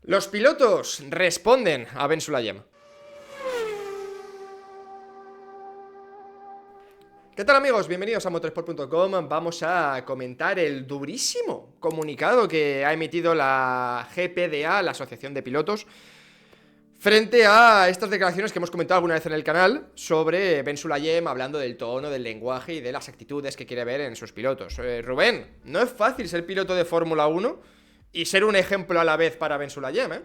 Los pilotos responden a Ben Sulayem. ¿Qué tal, amigos? Bienvenidos a motorsport.com. Vamos a comentar el durísimo comunicado que ha emitido la GPDA, la Asociación de Pilotos, frente a estas declaraciones que hemos comentado alguna vez en el canal sobre Ben Sulayem hablando del tono, del lenguaje y de las actitudes que quiere ver en sus pilotos. Rubén, no es fácil ser piloto de Fórmula 1 y ser un ejemplo a la vez para Ben Sulayem, ¿eh?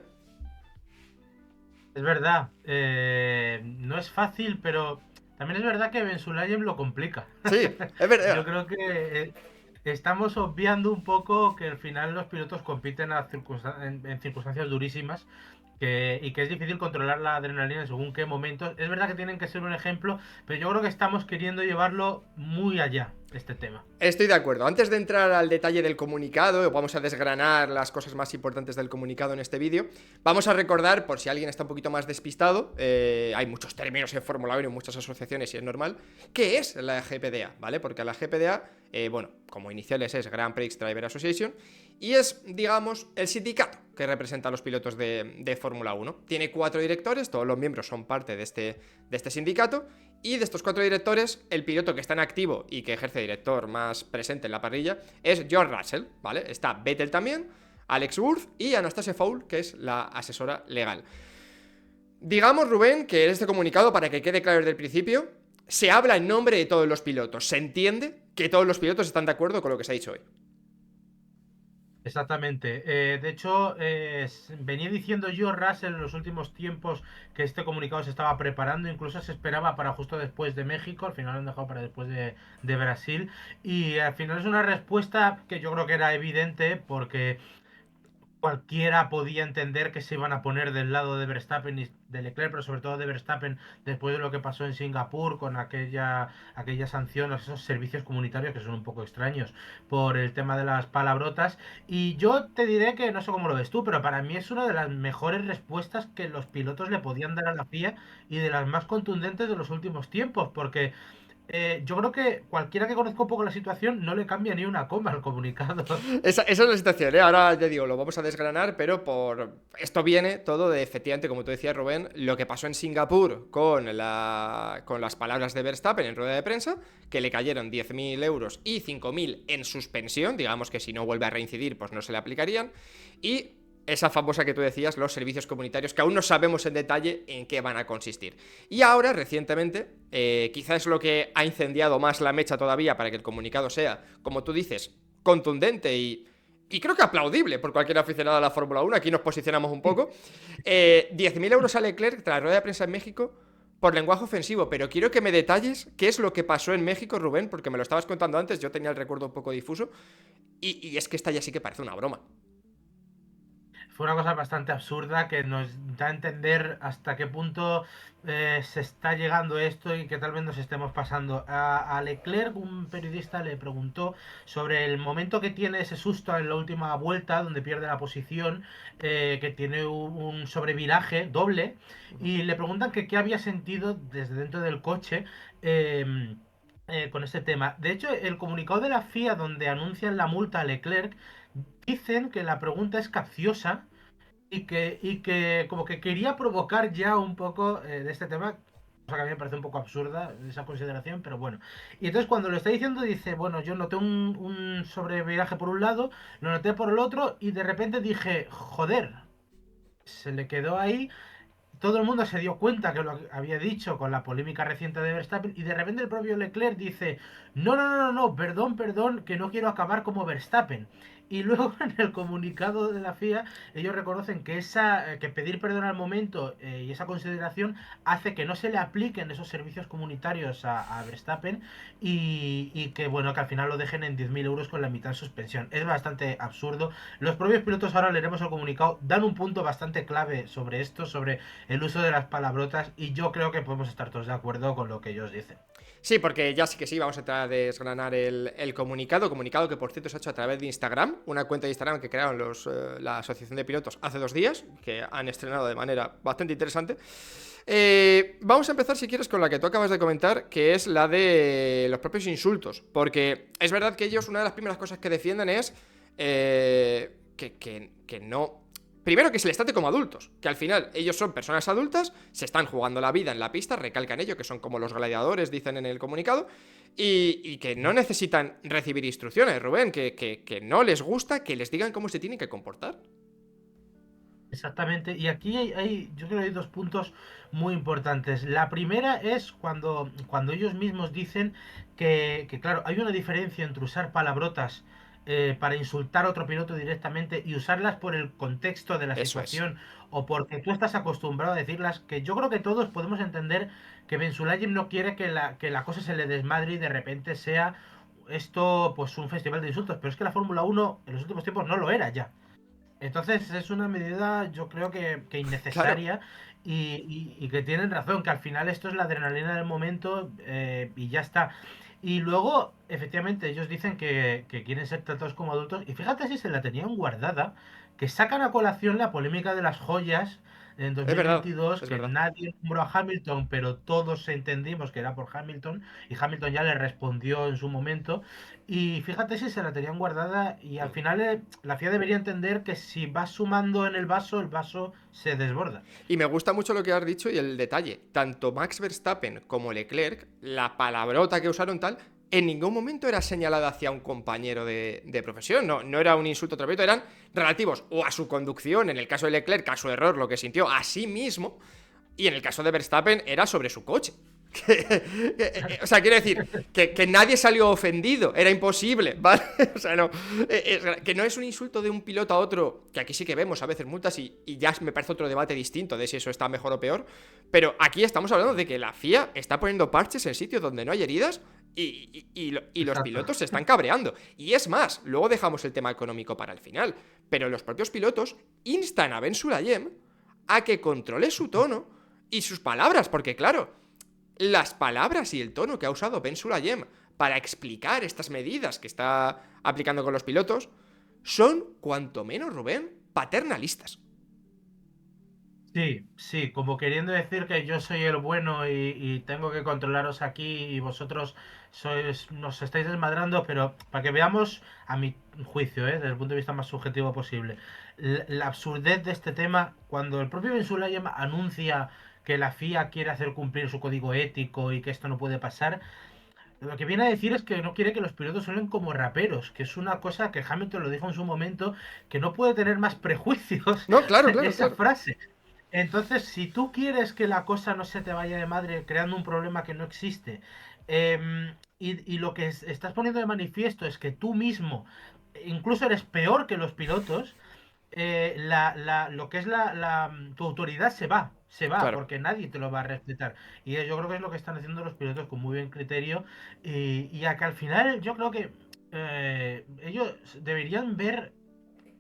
Es verdad, no es fácil, pero también es verdad que Ben Sulayem lo complica. Sí, es Yo verdad. creo que estamos obviando un poco que al final los pilotos compiten en circunstancias durísimas y que es difícil controlar la adrenalina según qué momentos. Es verdad que tienen que ser un ejemplo, pero yo creo que estamos queriendo llevarlo muy allá, este tema. Estoy de acuerdo. Antes de entrar al detalle del comunicado, vamos a desgranar las cosas más importantes del comunicado en este vídeo. Vamos a recordar, por si alguien está un poquito más despistado, hay muchos términos en Fórmula 1 en muchas asociaciones y es normal, ¿qué es la GPDA? ¿Vale? Porque la GPDA, bueno, como iniciales es Grand Prix Driver Association, y es, digamos, el sindicato que representa a los pilotos de Fórmula 1. Tiene 4 directores, todos los miembros son parte de este sindicato, y de estos 4 directores, el piloto que está en activo y que ejerce director más presente en la parrilla es George Russell, ¿vale? Está Vettel también, Alex Worth y Anastasia Foul, que es la asesora legal. Digamos, Rubén, que en este comunicado, para que quede claro desde el principio, se habla en nombre de todos los pilotos. Se entiende que todos los pilotos están de acuerdo con lo que se ha dicho hoy. Exactamente. De hecho, venía diciendo yo, Russell, en los últimos tiempos que este comunicado se estaba preparando, incluso se esperaba para justo después de México, al final lo han dejado para después de Brasil, y al final es una respuesta que yo creo que era evidente porque cualquiera podía entender que se iban a poner del lado de Verstappen y de Leclerc, pero sobre todo de Verstappen después de lo que pasó en Singapur con aquella sanción, esos servicios comunitarios que son un poco extraños por el tema de las palabrotas. Y yo te diré que no sé cómo lo ves tú, pero para mí es una de las mejores respuestas que los pilotos le podían dar a la FIA y de las más contundentes de los últimos tiempos, porque yo creo que cualquiera que conozca un poco la situación no le cambia ni una coma al comunicado. Esa es la situación, ¿eh? Ahora ya digo, lo vamos a desgranar, pero por esto viene todo de, efectivamente, como tú decías, Rubén, lo que pasó en Singapur con las palabras de Verstappen en rueda de prensa, que le cayeron 10.000 euros y 5.000 en suspensión, digamos que si no vuelve a reincidir, pues no se le aplicarían, y esa famosa que tú decías, los servicios comunitarios, que aún no sabemos en detalle en qué van a consistir. Y ahora, recientemente, quizás es lo que ha incendiado más la mecha todavía para que el comunicado sea, como tú dices, contundente y creo que aplaudible por cualquier aficionado a la Fórmula 1. Aquí nos posicionamos un poco. 10.000 euros a Leclerc tras la rueda de prensa en México por lenguaje ofensivo, pero quiero que me detalles qué es lo que pasó en México, Rubén, porque me lo estabas contando antes, yo tenía el recuerdo un poco difuso, y es que esta ya sí que parece una broma. Fue una cosa bastante absurda que nos da a entender hasta qué punto se está llegando esto y que tal vez nos estemos pasando. A Leclerc, un periodista le preguntó sobre el momento que tiene ese susto en la última vuelta, donde pierde la posición, que tiene un sobreviraje doble, y le preguntan que qué había sentido desde dentro del coche. Con este tema. De hecho, el comunicado de la FIA donde anuncian la multa a Leclerc dicen que la pregunta es capciosa y que como que quería provocar ya un poco de este tema, cosa que a mí me parece un poco absurda esa consideración, pero bueno. Y entonces cuando lo está diciendo dice, bueno, yo noté un sobreviraje por un lado, lo noté por el otro y de repente dije, joder, se le quedó ahí. Todo el mundo se dio cuenta que lo había dicho con la polémica reciente de Verstappen y de repente el propio Leclerc dice, no, no, no, no, no, perdón, perdón, que no quiero acabar como Verstappen. Y luego en el comunicado de la FIA ellos reconocen que que pedir perdón al momento y esa consideración hace que no se le apliquen esos servicios comunitarios a Verstappen y que bueno, que al final lo dejen en 10.000 euros con la mitad en suspensión. Es bastante absurdo. Los propios pilotos, ahora leeremos el comunicado, dan un punto bastante clave sobre esto, sobre el uso de las palabrotas, y yo creo que podemos estar todos de acuerdo con lo que ellos dicen. Sí, porque ya sí que sí, vamos a tratar de desgranar el comunicado que por cierto se ha hecho a través de Instagram, una cuenta de Instagram que crearon la Asociación de Pilotos hace 2 días, que han estrenado de manera bastante interesante. Vamos a empezar, si quieres, con la que tú acabas de comentar, que es la de los propios insultos, porque es verdad que ellos, una de las primeras cosas que defienden es que no Primero, que se les trate como adultos, que al final ellos son personas adultas, se están jugando la vida en la pista, recalcan ello, que son como los gladiadores, dicen en el comunicado, y que no necesitan recibir instrucciones, Rubén, que no les gusta que les digan cómo se tienen que comportar. Exactamente, y aquí yo creo que hay dos puntos muy importantes. La primera es cuando ellos mismos dicen claro, hay una diferencia entre usar palabrotas para insultar a otro piloto directamente y usarlas por el contexto de la Eso es. situación o porque tú estás acostumbrado a decirlas, que yo creo que todos podemos entender que Ben Sulayem no quiere que la cosa se le desmadre y de repente sea esto pues un festival de insultos, pero es que la Fórmula Uno en los últimos tiempos no lo era ya. Entonces es una medida, yo creo que Claro. innecesaria y que tienen razón, que al final esto es la adrenalina del momento y ya está. Y luego, efectivamente, ellos dicen que quieren ser tratados como adultos y fíjate si se la tenían guardada, que sacan a colación la polémica de las joyas en Es verdad, 2022, es que verdad. nadie nombró a Hamilton, pero todos entendimos que era por Hamilton y Hamilton ya le respondió en su momento. Y fíjate si se la tenían guardada y al Hmm. final la FIA debería entender que si vas sumando en el vaso se desborda. Y me gusta mucho lo que has dicho y el detalle. Tanto Max Verstappen como Leclerc, la palabrota que usaron tal, en ningún momento era señalada hacia un compañero de profesión. No era un insulto trapito, eran relativos o a su conducción, en el caso de Leclerc, a su error, lo que sintió a sí mismo, y en el caso de Verstappen era sobre su coche. O sea, quiero decir, que nadie salió ofendido, era imposible, ¿vale? O sea, no. Que no es un insulto de un piloto a otro, que aquí sí que vemos a veces multas y ya me parece otro debate distinto de si eso está mejor o peor. Pero aquí estamos hablando de que la FIA está poniendo parches en sitios donde no hay heridas y los Exacto. pilotos se están cabreando. Y es más, luego dejamos el tema económico para el final, pero los propios pilotos instan a Ben Sulayem a que controle su tono y sus palabras, porque claro, las palabras y el tono que ha usado Ben Sulayem para explicar estas medidas que está aplicando con los pilotos son, cuanto menos, Rubén, paternalistas. Sí, sí, como queriendo decir que yo soy el bueno y tengo que controlaros aquí y vosotros nos estáis desmadrando, pero para que veamos, a mi juicio, desde el punto de vista más subjetivo posible, la absurdez de este tema, cuando el propio Ben Sulayem anuncia que la FIA quiere hacer cumplir su código ético y que esto no puede pasar, lo que viene a decir es que no quiere que los pilotos suenen como raperos, que es una cosa que Hamilton lo dijo en su momento, que no puede tener más prejuicios No, claro, claro, esa claro. frase. Entonces, si tú quieres que la cosa no se te vaya de madre creando un problema que no existe, y lo que estás poniendo de manifiesto es que tú mismo incluso eres peor que los pilotos, lo que es tu autoridad se va, Claro. porque nadie te lo va a respetar. Y yo creo que es lo que están haciendo los pilotos con muy buen criterio. Y a que al final yo creo que ellos deberían ver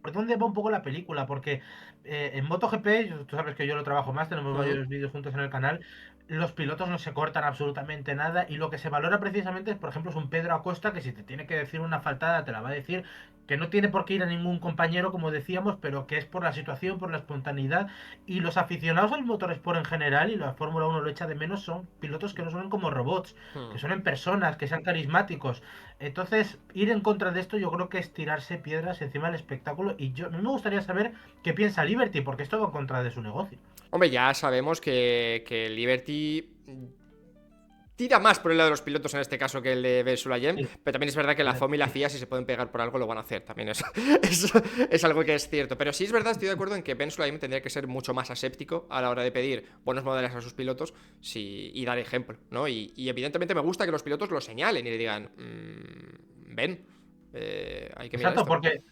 por dónde va un poco la película, porque en MotoGP, tú sabes que yo lo trabajo más, tenemos Mm. varios vídeos juntos en el canal, los pilotos no se cortan absolutamente nada y lo que se valora precisamente es, por ejemplo, es un Pedro Acosta que si te tiene que decir una faltada te la va a decir, que no tiene por qué ir a ningún compañero, como decíamos, pero que es por la situación, por la espontaneidad y los aficionados al motorsport en general y la Fórmula Uno lo echa de menos son pilotos que no suenen como robots, Mm. que suenen personas, que sean carismáticos. Entonces, ir en contra de esto yo creo que es tirarse piedras encima del espectáculo y a mí me gustaría saber qué piensa Liberty, porque esto va en contra de su negocio. Hombre, ya sabemos que Liberty tira más por el lado de los pilotos en este caso que el de Ben Sulayem, Sí, pero también es verdad que la FOM y la sí. FIA, si se pueden pegar por algo, lo van a hacer. También es, es algo que es cierto. Pero sí es verdad, estoy de acuerdo en que Ben Sulayem tendría que ser mucho más aséptico a la hora de pedir buenos modelos a sus pilotos y dar ejemplo, ¿no? Y evidentemente me gusta que los pilotos lo señalen y le digan, Ben, hay que mirar Exacto, esto. porque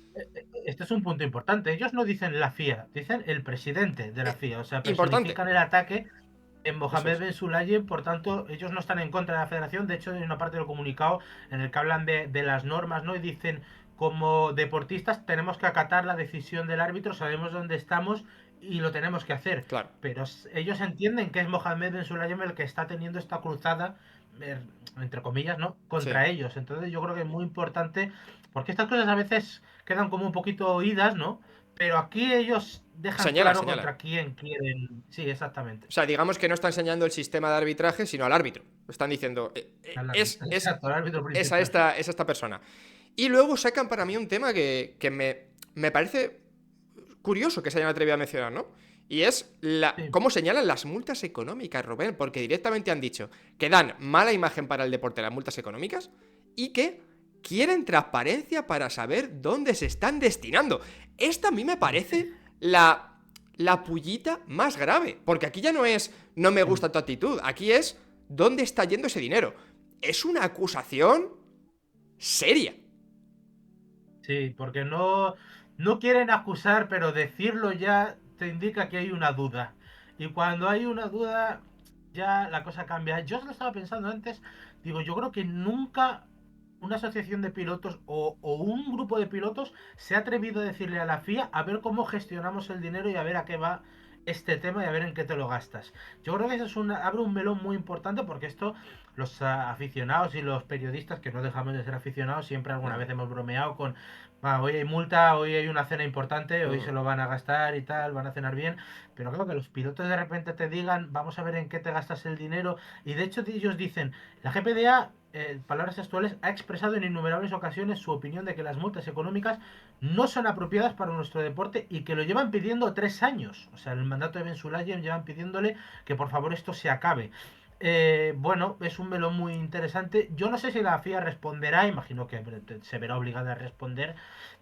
este es un punto importante. Ellos no dicen la FIA, dicen el presidente de la Eh, FIA, o sea, Importante, personifican el ataque en eso Mohamed es. Ben Sulayem, por tanto, ellos no están en contra de la federación. De hecho, hay una parte del comunicado en el que hablan de las normas, ¿no? Y dicen, como deportistas tenemos que acatar la decisión del árbitro, sabemos dónde estamos y lo tenemos que hacer. Claro. Pero ellos entienden que es Mohamed Ben Sulayem el que está teniendo esta cruzada, entre comillas, ¿no? Sí. Contra ellos. Entonces, yo creo que es muy importante, porque estas cosas a veces quedan como un poquito oídas, ¿no? Pero aquí ellos dejan Señalan, claro señalan. contra quién quieren. Sí, exactamente. O sea, digamos que no está enseñando el sistema de arbitraje, sino al árbitro. Están diciendo, Al árbitro. Exacto, al árbitro es a principal. esta persona. Y luego sacan para mí un tema que me parece curioso que se hayan atrevido a mencionar, ¿no? Y es Sí. cómo señalan las multas económicas, Rubén, porque directamente han dicho que dan mala imagen para el deporte las multas económicas y que quieren transparencia para saber dónde se están destinando. Esta a mí me parece la pullita más grave, porque aquí ya no es no me gusta tu actitud, aquí es dónde está yendo ese dinero. Es una acusación seria. Sí, porque no quieren acusar, pero decirlo ya te indica que hay una duda. Y cuando hay una duda, ya la cosa cambia. Yo se lo estaba pensando antes, digo, yo creo que nunca una asociación de pilotos o un grupo de pilotos se ha atrevido a decirle a la FIA a ver cómo gestionamos el dinero y a ver a qué va este tema y a ver en qué te lo gastas. Yo creo que eso abre un melón muy importante porque esto, los aficionados y los periodistas, que no dejamos de ser aficionados, siempre alguna vez hemos bromeado con, hoy hay multa, hoy hay una cena importante, hoy se lo van a gastar y tal, van a cenar bien, pero claro que los pilotos de repente te digan, vamos a ver en qué te gastas el dinero, y de hecho ellos dicen, la GPDA, palabras textuales, ha expresado en innumerables ocasiones su opinión de que las multas económicas no son apropiadas para nuestro deporte y que lo llevan pidiendo 3 años. O sea, el mandato de Ben Sulayem llevan pidiéndole que por favor esto se acabe. Bueno, es un melón muy interesante. Yo no sé si la FIA responderá, imagino que se verá obligada a responder,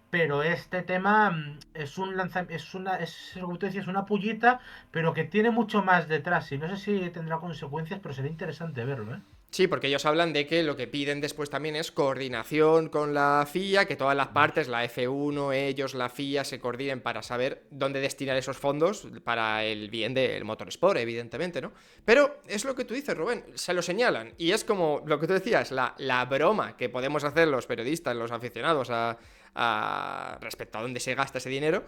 pero este tema es un como tú decías, una pullita, pero que tiene mucho más detrás. Y no sé si tendrá consecuencias, pero será interesante verlo, ¿eh? Sí, porque ellos hablan de que lo que piden después también es coordinación con la FIA, que todas las partes, la F1, ellos, la FIA, se coordinen para saber dónde destinar esos fondos para el bien del motorsport, evidentemente, ¿no? Pero es lo que tú dices, Rubén, se lo señalan. Y es como lo que tú decías, la broma que podemos hacer los periodistas, los aficionados respecto a dónde se gasta ese dinero,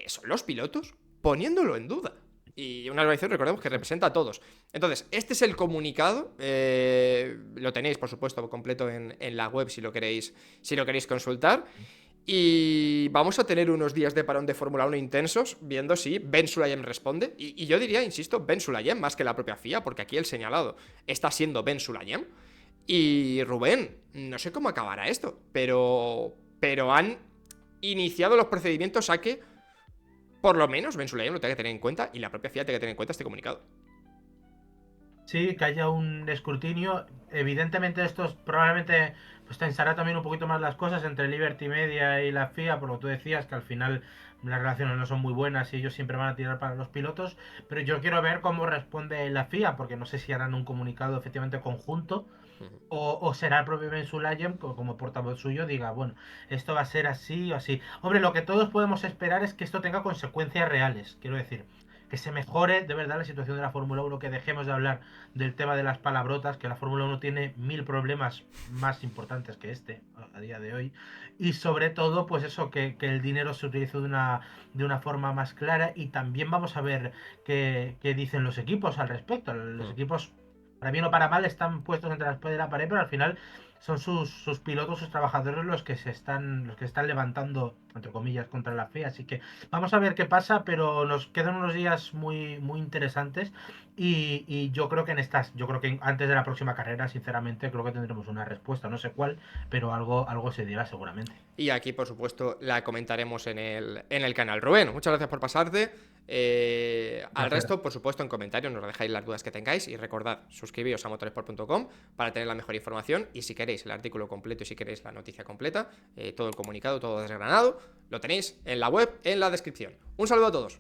son los pilotos poniéndolo en duda. Y una organización, recordemos, que representa a todos. Entonces, este es el comunicado. Lo tenéis, por supuesto, completo en la web si lo queréis consultar. Y vamos a tener unos días de parón de Fórmula 1 intensos, viendo si Ben Sulayem responde. Y yo diría, insisto, Ben Sulayem más que la propia FIA, porque aquí el señalado está siendo Ben Sulayem. Y Rubén, no sé cómo acabará esto, pero han iniciado los procedimientos a que por lo menos Ben Sulayem lo tenga que tener en cuenta y la propia FIA tenga que tener en cuenta este comunicado. Sí, que haya un escrutinio. Evidentemente esto probablemente pues tensará también un poquito más las cosas entre Liberty Media y la FIA, por lo que tú decías, que al final las relaciones no son muy buenas y ellos siempre van a tirar para los pilotos, pero yo quiero ver cómo responde la FIA, porque no sé si harán un comunicado efectivamente conjunto o será el propio Ben Sulayem, como portavoz suyo, diga, bueno, esto va a ser así o así. Hombre, lo que todos podemos esperar es que esto tenga consecuencias reales, quiero decir. Que se mejore de verdad la situación de la Fórmula 1, que dejemos de hablar del tema de las palabrotas, que la Fórmula 1 tiene 1000 problemas más importantes que este a día de hoy. Y sobre todo, pues eso, que el dinero se utilice de una forma más clara. Y también vamos a ver qué dicen los equipos al respecto. Los equipos, para bien o para mal, están puestos entre la espada y la pared, pero al final son sus pilotos, sus trabajadores los que están levantando, entre comillas, contra la FIA. Así que vamos a ver qué pasa, pero nos quedan unos días muy, muy interesantes y yo creo que antes de la próxima carrera, sinceramente, creo que tendremos una respuesta, no sé cuál, pero algo se dirá seguramente. Y aquí, por supuesto, la comentaremos en el canal. Rubén, muchas gracias por pasarte. Un Al placer. resto, por supuesto, en comentarios nos dejáis las dudas que tengáis y recordad, suscribiros a motorsport.com para tener la mejor información y si queréis el artículo completo y si queréis la noticia completa, todo el comunicado, todo desgranado, lo tenéis en la web, en la descripción. Un saludo a todos.